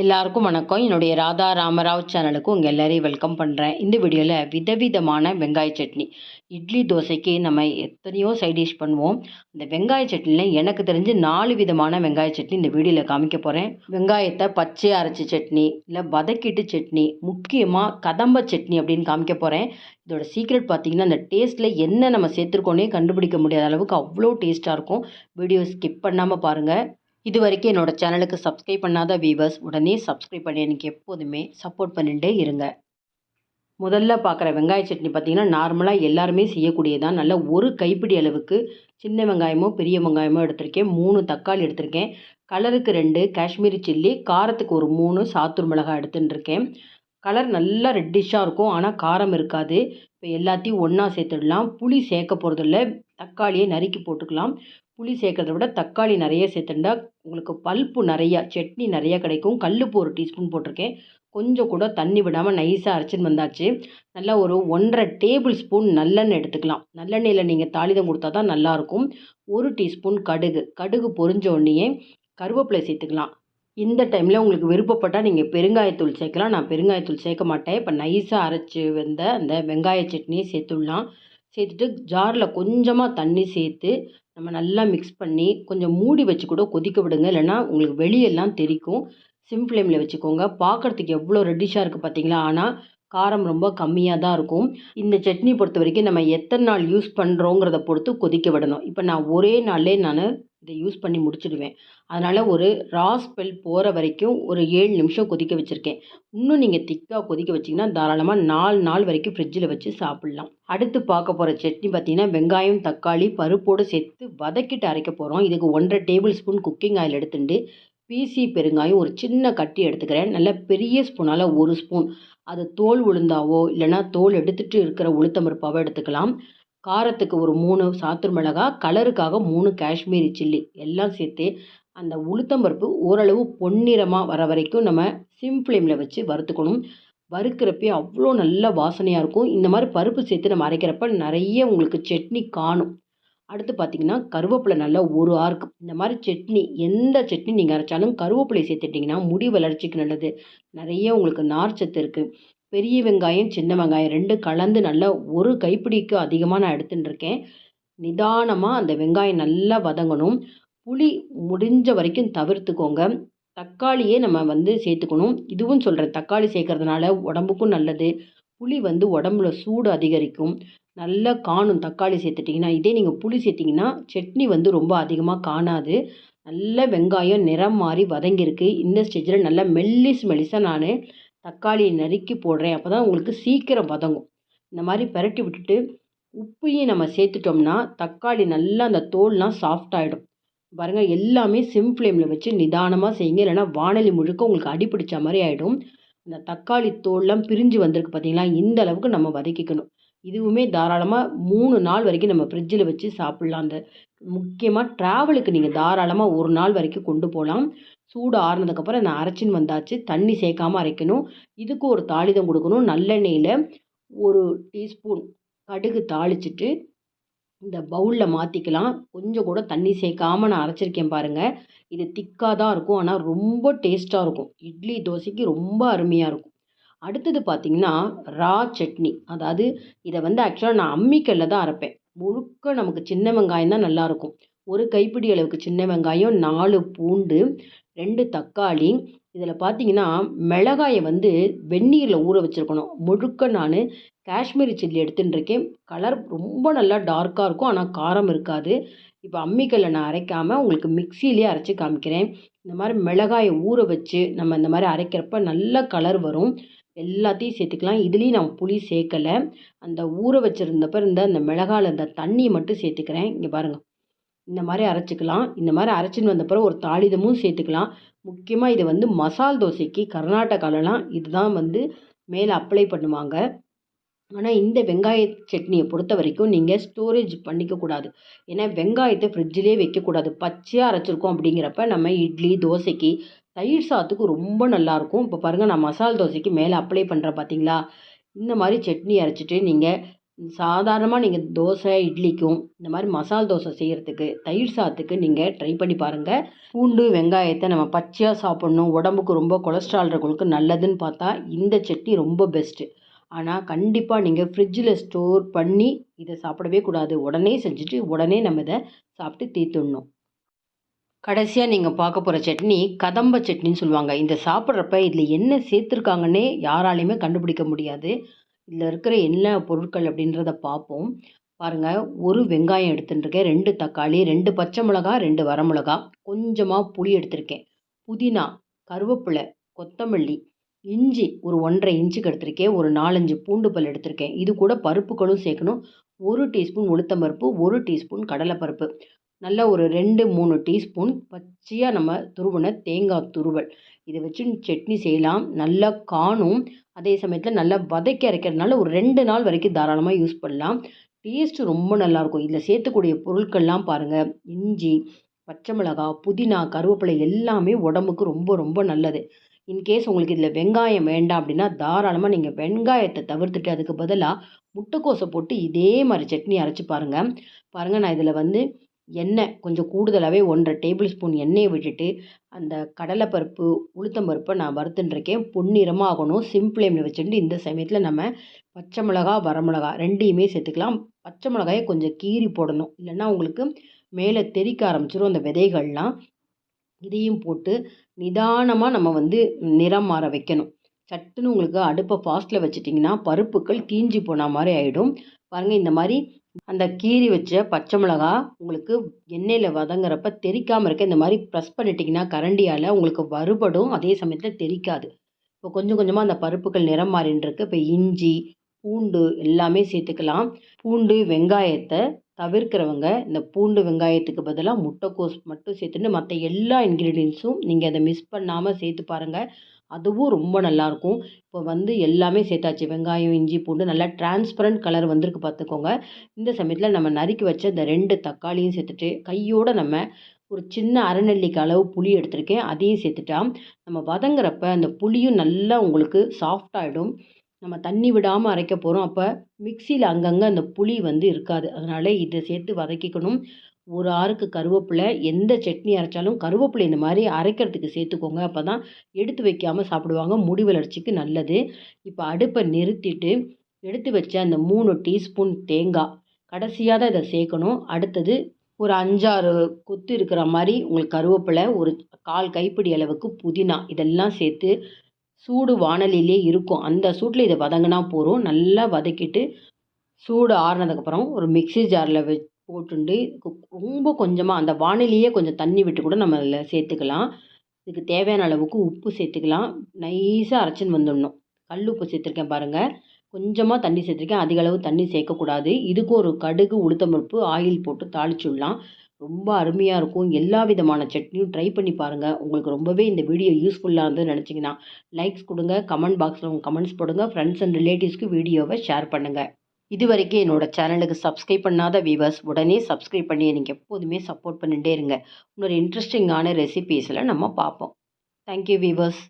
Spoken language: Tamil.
எல்லாருக்கும் வணக்கம். என்னுடைய ராதா ராமராவ் சேனலுக்கு உங்கள் எல்லாரையும் வெல்கம் பண்ணுறேன். இந்த வீடியோவில் விதவிதமான வெங்காய சட்னி, இட்லி தோசைக்கு நம்ம எத்தனையோ சைட் டிஷ் பண்ணுவோம். இந்த வெங்காய சட்னியில் எனக்கு தெரிஞ்சு 4 விதமான வெங்காய சட்னி இந்த வீடியோவில் காமிக்க போகிறேன். வெங்காயத்தை பச்சையாக அரைச்சி சட்னி, இல்லை வதக்கிட்டு சட்னி, முக்கியமாக கதம்ப சட்னி அப்படின்னு காமிக்க போகிறேன். இதோட சீக்ரெட் பார்த்தீங்கன்னா, அந்த டேஸ்ட்டில் என்ன நம்ம சேர்த்துருக்கோன்னே கண்டுபிடிக்க முடியாத அளவுக்கு அவ்வளோ டேஸ்ட்டாக இருக்கும். வீடியோ ஸ்கிப் பண்ணாமல் பாருங்கள். இது வரைக்கும் என்னோடய சேனலுக்கு சப்ஸ்கிரைப் பண்ணாத வீவர்ஸ் உடனே சப்ஸ்கிரைப் பண்ணி எனக்கு எப்போதுமே சப்போர்ட் பண்ணிகிட்டே இருங்க. முதல்ல பார்க்குற வெங்காய சட்னி பார்த்திங்கன்னா, நார்மலாக எல்லாருமே செய்யக்கூடியதான். நல்ல ஒரு கைப்பிடி அளவுக்கு சின்ன வெங்காயமோ பெரிய வெங்காயமோ எடுத்திருக்கேன். 3 தக்காளி எடுத்திருக்கேன். கலருக்கு 2 காஷ்மீரி சில்லி, காரத்துக்கு ஒரு 3 சாத்தூர் மிளகாய் எடுத்துட்டுருக்கேன். கலர் நல்லா ரெட்டிஷாக இருக்கும், ஆனால் காரம் இருக்காது. இப்போ எல்லாத்தையும் ஒன்றா சேர்த்துடலாம். புளி சேர்க்க போகிறதில்ல, தக்காளியை நறுக்கி போட்டுக்கலாம். புளி சேர்க்கறத விட தக்காளி நிறைய சேர்த்துட்டா உங்களுக்கு பல்ப்பு நிறையா, சட்னி நிறையா கிடைக்கும். கல்லுப்பு 1 டீஸ்பூன் போட்டிருக்கேன். கொஞ்சம் கூட தண்ணி விடாமல் நைஸாக அரைச்சின்னு வந்தாச்சு. நல்லா ஒரு 1½ டேபிள் ஸ்பூன் நல்லெண்ணெய் எடுத்துக்கலாம். நல்லெண்ணெயில் நீங்கள் தாளிதம் கொடுத்தா தான் நல்லாயிருக்கும். 1 டீஸ்பூன் கடுகு பொரிஞ்ச உடனேயே கருவேப்பிலை சேர்த்துக்கலாம். இந்த டைமில் உங்களுக்கு விருப்பப்பட்டால் நீங்கள் பெருங்காயத்தூள் சேர்க்கலாம். நான் பெருங்காயத்தூள் சேர்க்க மாட்டேன். இப்போ நைஸாக அரைச்சி வந்த அந்த வெங்காய சட்னியை சேர்த்துடலாம். சேர்த்துட்டு ஜாரில் கொஞ்சமாக தண்ணி சேர்த்து நம்ம நல்லா மிக்ஸ் பண்ணி கொஞ்சம் மூடி வச்சு கூட கொதிக்க விடுங்க. இல்லைன்னா உங்களுக்கு வெளியெல்லாம் தெறிக்கும். சிம் ஃப்ளேமில் வச்சுக்கோங்க. பார்க்குறதுக்கு எவ்வளோ ரெட்டிஷாக இருக்குது பார்த்தீங்களா? ஆனால் காரம் ரொம்ப கம்மியாக தான் இருக்கும். இந்த சட்னி பொறுத்த வரைக்கும் நம்ம எத்தனை நாள் யூஸ் பண்ணுறோங்கிறத பொறுத்து கொதிக்க விடணும். இப்போ நான் ஒரே நாள்லேயே இதை யூஸ் பண்ணி முடிச்சுடுவேன். அதனால் ஒரு ரா ஸ்மெல் போகிற வரைக்கும் ஒரு 7 நிமிஷம் கொதிக்க வச்சுருக்கேன். இன்னும் நீங்கள் திக்காக கொதிக்க வச்சிங்கன்னா தாராளமாக 4 நாள் வரைக்கும் ஃப்ரிட்ஜில் வச்சு சாப்பிட்லாம். அடுத்து பார்க்க போகிற சட்னி பார்த்திங்கன்னா, வெங்காயம் தக்காளி பருப்போடு சேர்த்து வதக்கிட்டு அரைக்க போகிறோம். இதுக்கு 1½ டேபிள் ஸ்பூன் குக்கிங் ஆயில் எடுத்துட்டு பிசி பெருங்காயம் ஒரு சின்ன கட்டி எடுத்துக்கிறேன். நல்ல பெரிய ஸ்பூனால் 1 ஸ்பூன், அது தோல் உளுந்தாவோ இல்லைனா தோல் எடுத்துகிட்டு இருக்கிற உளுத்தம்பருப்பாவோ எடுத்துக்கலாம். காரத்துக்கு ஒரு 3 சாத்தூர் மிளகாய், கலருக்காக 3 காஷ்மீரி சில்லி எல்லாம் சேர்த்து அந்த உளுத்தம்பருப்பு ஓரளவு பொன்னிறமாக வர வரைக்கும் நம்ம சிம் ஃப்ளேமில் வச்சு வறுத்துக்கணும். வறுக்கிறப்பே அவ்வளோ நல்ல வாசனையாக இருக்கும். இந்த மாதிரி பருப்பு சேர்த்து நம்ம அரைக்கிறப்ப நிறைய உங்களுக்கு சட்னி காணும். அடுத்து பார்த்திங்கன்னா, கருவேப்பிலை நல்லா ஒரு ஆர்க்கு. இந்த மாதிரி சட்னி எந்த சட்னி நீங்கள் அரைச்சாலும் கருவேப்பிலை சேர்த்துட்டிங்கன்னா முடி வளர்ச்சிக்கு நல்லது. நிறைய உங்களுக்கு நார்ச்சத்து இருக்குது. பெரிய வெங்காயம் சின்ன வெங்காயம் 2 கலந்து நல்லா ஒரு கைப்பிடிக்கு அதிகமாக நான் எடுத்துட்டுருக்கேன். நிதானமாக அந்த வெங்காயம் நல்லா வதங்கணும். புளி முடிஞ்ச வரைக்கும் தவிர்த்துக்கோங்க. தக்காளியே நம்ம சேர்த்துக்கணும். இதுவும் சொல்கிறேன், தக்காளி சேர்க்கறதுனால உடம்புக்கும் நல்லது. புளி உடம்புல சூடு அதிகரிக்கும். நல்லா காணும் தக்காளி சேர்த்துட்டிங்கன்னா. இதே நீங்கள் புளி சேர்த்திங்கன்னா சட்னி ரொம்ப அதிகமாக காணாது. நல்ல வெங்காயம் நிறம் மாறி வதங்கியிருக்கு. இந்த ஸ்டேஜில் நல்லா மெல்லிஸாக நான் தக்காளியை நறுக்கி போடுறேன். அப்போ தான் உங்களுக்கு சீக்கிரம் வதங்கும். இந்த மாதிரி பெரட்டி விட்டுட்டு உப்பையும் நம்ம சேர்த்துட்டோம்னா தக்காளி நல்லா அந்த தோல்லாம் சாஃப்ட் ஆகிடும். பாருங்கள், எல்லாமே சிம் ஃப்ளேமில் வச்சு நிதானமாக செய்யுங்க. இல்லைனா வாணலி முழுக்க உங்களுக்கு அடி பிடிச்ச மாதிரி ஆகிடும். அந்த தக்காளி தோல்லாம் பிரிஞ்சு வந்திருக்கு பார்த்தீங்களா? இந்த அளவுக்கு நம்ம வதக்கிக்கணும். இதுவுமே தாராளமாக 3 நாள் வரைக்கும் நம்ம ஃப்ரிட்ஜில் வச்சு சாப்பிட்லாம். அந்த முக்கியமாக ட்ராவலுக்கு நீங்கள் தாராளமாக 1 நாள் வரைக்கும் கொண்டு போகலாம். சூடு ஆறுனதுக்கப்புறம் நான் அரைச்சின்னு வந்தாச்சு. தண்ணி சேர்க்காமல் அரைக்கணும். இதுக்கு ஒரு தாளிதம் கொடுக்கணும். நல்லெண்ணெயில் 1 டீஸ்பூன் கடுகு தாளிச்சிட்டு இந்த பவுலில் மாற்றிக்கலாம். கொஞ்சம் கூட தண்ணி சேர்க்காமல் நான் அரைச்சிருக்கேன் பாருங்கள். இது திக்காக தான் இருக்கும், ஆனால் ரொம்ப டேஸ்ட்டாக இருக்கும். இட்லி தோசைக்கு ரொம்ப அருமையாக இருக்கும். அடுத்தது பார்த்திங்கன்னா, ரா சட்னி. அதாவது இதை ஆக்சுவலாக நான் அம்மிக்கல்ல தான் அரைப்பேன். முழுக்க நமக்கு சின்ன வெங்காயம் தான் நல்லாயிருக்கும். ஒரு கைப்பிடி அளவுக்கு சின்ன வெங்காயம், 4 பூண்டு, 2 தக்காளி. இதில் பார்த்தீங்கன்னா, மிளகாயை வெந்நீரில் ஊற வச்சுருக்கணும். முழுக்க நான் காஷ்மீரி சில்லி எடுத்துட்டுருக்கேன். கலர் ரொம்ப நல்லா டார்க்காக இருக்கும், ஆனால் காரம் இருக்காது. இப்போ அம்மிக்கல்ல நான் அரைக்காமல் உங்களுக்கு மிக்சியிலே அரைச்சி காமிக்கிறேன். இந்த மாதிரி மிளகாயை ஊற வச்சு நம்ம இந்த மாதிரி அரைக்கிறப்ப நல்ல கலர் வரும். எல்லாத்தையும் சேர்த்துக்கலாம். இதுலேயும் நான் புளி சேர்க்கலை. அந்த ஊற வச்சுருந்தப்ப அந்த மிளகாயில் அந்த தண்ணியை மட்டும் சேர்த்துக்கிறேன். இங்கே பாருங்கள், இந்த மாதிரி அரைச்சிக்கலாம். இந்த மாதிரி அரைச்சின்னு வந்தப்பறம் ஒரு தாளிதமும் சேர்த்துக்கலாம். முக்கியமாக இது மசால் தோசைக்கு கர்நாடகாலலாம் இதுதான் மேலே அப்ளை பண்ணுவாங்க. ஆனால் இந்த வெங்காய சட்னியை பொறுத்த வரைக்கும் நீங்கள் ஸ்டோரேஜ் பண்ணிக்கக்கூடாது. ஏன்னா வெங்காயத்தை ஃப்ரிட்ஜிலே வைக்கக்கூடாது. பச்சையாக அரைச்சிருக்கோம் அப்படிங்கிறப்ப நம்ம இட்லி தோசைக்கு தயிர் சாதத்துக்கு ரொம்ப நல்லாயிருக்கும். இப்போ பாருங்கள், நான் மசால் தோசைக்கு மேலே அப்ளை பண்ணுறேன் பார்த்தீங்களா? இந்த மாதிரி சட்னி அரைச்சிட்டு நீங்கள் சாதாரணமாக நீங்கள் தோசை, இட்லிக்கும் இந்த மாதிரி மசால் தோசை செய்கிறதுக்கு, தயிர் சாதத்துக்கு நீங்கள் ட்ரை பண்ணி பாருங்கள். பூண்டு, வெங்காயத்தை நம்ம பச்சையாக சாப்பிட்ணும், உடம்புக்கு ரொம்ப கொலஸ்ட்ரால் இருக்கவங்களுக்கு நல்லதுன்னு பார்த்தா இந்த சட்னி ரொம்ப பெஸ்ட்டு. ஆனால் கண்டிப்பாக நீங்கள் ஃப்ரிட்ஜில் ஸ்டோர் பண்ணி இதை சாப்பிடவே கூடாது. உடனே செஞ்சுட்டு உடனே நம்ம இதை சாப்பிட்டு தீர்த்துடணும். கடைசியாக நீங்கள் பார்க்க போகிற சட்னி கதம்ப சட்னின்னு சொல்லுவாங்க. இந்த சாப்பிட்றப்ப இதில் என்ன சேர்த்துருக்காங்கன்னே யாராலையுமே கண்டுபிடிக்க முடியாது. இதில் இருக்கிற என்ன பொருட்கள் அப்படின்றத பார்ப்போம். பாருங்கள், ஒரு வெங்காயம் எடுத்துட்டுருக்கேன், 2 தக்காளி, 2 பச்சை மிளகா, 2 வரமிளகா, கொஞ்சமாக புளி எடுத்திருக்கேன், புதினா, கருவேப்பிலை, கொத்தமல்லி, இஞ்சி ஒரு 1½ இன்ச்சுக்கு எடுத்திருக்கேன், ஒரு 4, 5 பூண்டு பல் எடுத்திருக்கேன். இது கூட பருப்புகளும் சேர்க்கணும். 1 டீஸ்பூன் உளுத்தம்பருப்பு, 1 டீஸ்பூன் கடலைப்பருப்பு, நல்ல ஒரு 2, 3 டீஸ்பூன் பச்சையாக நம்ம துருவின தேங்காய் துருவல். இதை வச்சு சட்னி செய்யலாம். நல்லா காணும். அதே சமயத்தில் நல்லா வதக்கி அரைக்கிறதுனால ஒரு 2 நாள் வரைக்கும் தாராளமாக யூஸ் பண்ணலாம். டேஸ்ட்டு ரொம்ப நல்லாயிருக்கும். இதில் சேர்த்துக்கூடிய பொருட்கள்லாம் பாருங்கள், இஞ்சி, பச்சை மிளகாய், புதினா, கருவேப்பிலை எல்லாமே உடம்புக்கு ரொம்ப ரொம்ப நல்லது. இன்கேஸ் உங்களுக்கு இதில் வெங்காயம் வேண்டாம் அப்படின்னா தாராளமாக நீங்கள் வெங்காயத்தை தவிர்த்துட்டு அதுக்கு பதிலாக முட்டைக்கோஸை போட்டு இதே மாதிரி சட்னி அரைச்சி பாருங்கள். நான் இதில் வந்து எண்ணெய் கொஞ்சம் கூடுதலாகவே 1½ டேபிள் ஸ்பூன் எண்ணெயை விட்டுட்டு அந்த கடலைப்பருப்பு, உளுத்தம்பருப்பை நான் வறுத்துட்டுருக்கேன். பொன்னிறமாக ஆகணும். சிம் ஃப்ளேமில் வச்சுட்டு இந்த சமயத்தில் நம்ம பச்சை மிளகா, வரமிளகா 2யுமே சேர்த்துக்கலாம். பச்சை மிளகாயை கொஞ்சம் கீறி போடணும், இல்லைன்னா உங்களுக்கு மேலே தெறிக்க ஆரம்பிச்சிடும் அந்த விதைகள்லாம். இதையும் போட்டு நிதானமாக நம்ம வந்து நிறம் மாற வைக்கணும். சட்டுன்னு உங்களுக்கு அடுப்பை ஃபாஸ்ட்டில் வச்சுட்டிங்கன்னா பருப்புக்கள் தீஞ்சு போன மாதிரி ஆகிடும். பாருங்கள், இந்த மாதிரி அந்த கீறி வச்ச பச்சை மிளகா உங்களுக்கு எண்ணெயில் வதங்குறப்ப தெறிக்காமல் இருக்க இந்த மாதிரி ப்ரெஸ் பண்ணிட்டிங்கன்னா கரண்டியால் உங்களுக்கு வறுபடும். அதே சமயத்தில் தெறிக்காது. இப்போ கொஞ்சம் கொஞ்சமாக அந்த பருப்புகள் நிறம் மாறின்றிருக்கு. இப்போ இஞ்சி, பூண்டு எல்லாமே சேர்த்துக்கலாம். பூண்டு, வெங்காயத்தை தவிர்க்கிறவங்க இந்த பூண்டு, வெங்காயத்துக்கு பதிலாக முட்டைக்கோஸ் மட்டும் சேர்த்துட்டு மற்ற எல்லா இன்க்ரீடியன்ஸும் நீங்கள் அதை மிஸ் பண்ணாமல் சேர்த்து பாருங்கள். அதுவும் ரொம்ப நல்லாயிருக்கும். இப்போ வந்து எல்லாமே சேர்த்தாச்சு. வெங்காயம், இஞ்சி, பூண்டு நல்லா டிரான்ஸ்பரண்ட் கலர் வந்திருக்கு பார்த்துக்கோங்க. இந்த சமயத்தில் நம்ம நறுக்கி வச்ச இந்த 2 தக்காளியும் சேர்த்துட்டு கையோடு நம்ம ஒரு சின்ன அரைநெல்லிக்காய் அளவு புளி எடுத்திருக்கேன், அதையும் சேர்த்துட்டா நம்ம வதங்குறப்ப அந்த புளியும் நல்லா உங்களுக்கு சாஃப்டாகிடும். நம்ம தண்ணி விடாமல் அரைக்க போகிறோம். அப்போ மிக்சியில் அங்கங்கே அந்த புளி வந்து இருக்காது. அதனால் இதை சேர்த்து வதக்கிக்கணும். ஒரு ஆறுக்கு கருவேப்பிலை, எந்த சட்னி அரைச்சாலும் கருவேப்பிலை இந்த மாதிரி அரைக்கிறதுக்கு சேர்த்துக்கோங்க. அப்போ தான் எடுத்து வைக்காமல் சாப்பிடுவாங்க. முடி வளர்ச்சிக்கு நல்லது. இப்போ அடுப்பை நிறுத்திட்டு எடுத்து வச்ச அந்த 3 டீஸ்பூன் தேங்காய் கடைசியாக தான் இதை சேர்க்கணும். அடுத்தது ஒரு 5, 6 கொத்து இருக்கிற மாதிரி உங்களுக்கு கருவேப்பிலை, ஒரு 1/4 கைப்பிடி அளவுக்கு புதினா இதெல்லாம் சேர்த்து சூடு வாணலிலே இருக்கும். அந்த சூட்டில் இதை வதங்கினா போதும். நல்லா வதக்கிட்டு சூடு ஆறுனதுக்கப்புறம் ஒரு மிக்ஸி ஜாரில் போட்டுண்டு ரொம்ப கொஞ்சமாக அந்த வாணலியே கொஞ்சம் தண்ணி விட்டு கூட நம்ம அதில் சேர்த்துக்கலாம். இதுக்கு தேவையான அளவுக்கு உப்பு சேர்த்துக்கலாம். நைஸாக அரைச்சின்னு வந்துடணும். கல் உப்பு சேர்த்துருக்கேன் பாருங்கள். கொஞ்சமாக தண்ணி சேர்த்துருக்கேன். அதிக அளவு தண்ணி சேர்க்கக்கூடாது. இதுக்கு ஒரு கடுகு, உளுத்தம்பருப்பு, ஆயில் போட்டு தாளிச்சுடலாம். ரொம்ப அருமையாக இருக்கும். எல்லா விதமான சட்னியும் ட்ரை பண்ணி பாருங்கள். உங்களுக்கு ரொம்பவே இந்த வீடியோ யூஸ்ஃபுல்லாக இருந்ததுன்னு நினச்சிங்கன்னா லைக்ஸ் கொடுங்க. கமெண்ட் பாக்ஸில் உங்கள் கமெண்ட்ஸ் போடுங்க. ஃப்ரெண்ட்ஸ் அண்ட் ரிலேட்டிவ்ஸ்க்கு வீடியோவை ஷேர் பண்ணுங்கள். இது வரைக்கும் என்னோட சேனலுக்கு சப்ஸ்கிரைப் பண்ணாத வியூவர்ஸ் உடனே சப்ஸ்கிரைப் பண்ணி எனக்கு எப்போதுமே சப்போர்ட் பண்ணிகிட்டே இருங்க. இன்னொரு இன்ட்ரெஸ்டிங்கான ரெசிபீஸில் நம்ம பார்ப்போம். Thank you viewers.